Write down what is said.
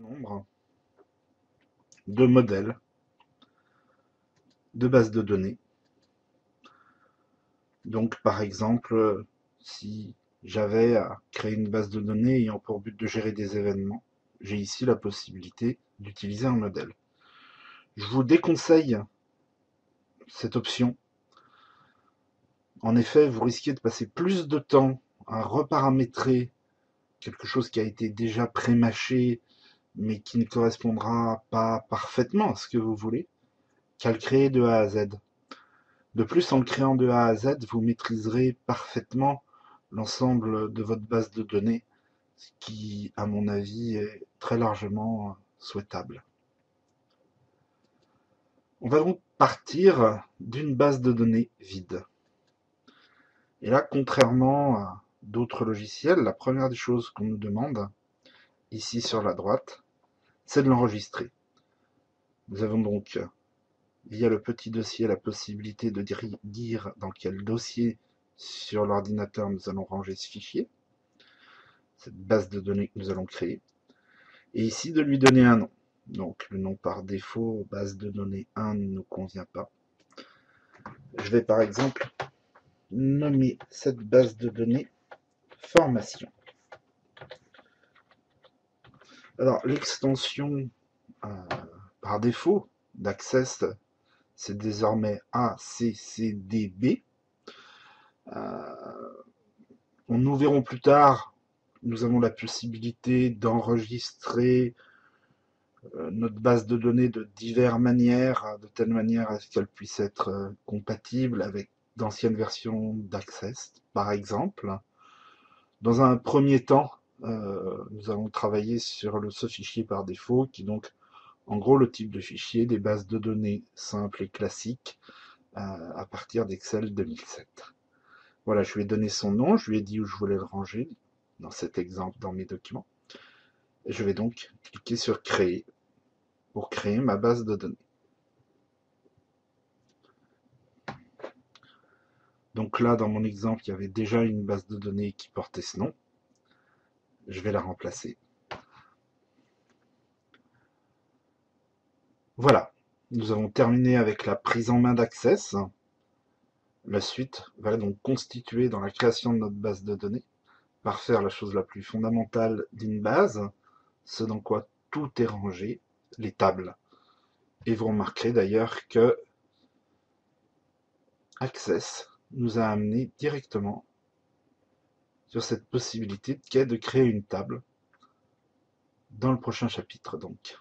Nombre de modèles de bases de données. Donc, par exemple, si j'avais à créer une base de données ayant pour but de gérer des événements, j'ai ici la possibilité d'utiliser un modèle. Je vous déconseille cette option. En effet, vous risquez de passer plus de temps à reparamétrer quelque chose qui a été déjà pré-mâché, mais qui ne correspondra pas parfaitement à ce que vous voulez, qu'à le créer de A à Z. De plus, en le créant de A à Z, vous maîtriserez parfaitement l'ensemble de votre base de données, ce qui, à mon avis, est très largement souhaitable. On va donc partir d'une base de données vide. Et là, contrairement à d'autres logiciels, la première des choses qu'on nous demande, ici sur la droite, c'est de l'enregistrer. Nous avons donc, via le petit dossier, la possibilité de dire dans quel dossier sur l'ordinateur nous allons ranger ce fichier, cette base de données que nous allons créer, et ici de lui donner un nom. Donc le nom par défaut, base de données 1, ne nous convient pas. Je vais par exemple nommer cette base de données formation. Alors l'extension par défaut d'Access, c'est désormais ACCDB. Nous verrons plus tard, nous avons la possibilité d'enregistrer notre base de données de diverses manières, de telle manière à ce qu'elle puisse être compatible avec d'anciennes versions d'Access, par exemple. Dans un premier temps, nous allons travailler sur ce fichier par défaut, qui est donc en gros le type de fichier des bases de données simples et classiques à partir d'Excel 2007. Voilà, je lui ai donné son nom, je lui ai dit où je voulais le ranger, dans cet exemple, dans mes documents. Et je vais donc cliquer sur Créer pour créer ma base de données. Donc là, dans mon exemple, il y avait déjà une base de données qui portait ce nom. Je vais la remplacer. Voilà, nous avons terminé avec la prise en main d'Access. La suite va donc constituer dans la création de notre base de données, par faire la chose la plus fondamentale d'une base, ce dans quoi tout est rangé, les tables. Et vous remarquerez d'ailleurs que Access nous a amené directement sur cette possibilité qu'est de créer une table dans le prochain chapitre donc.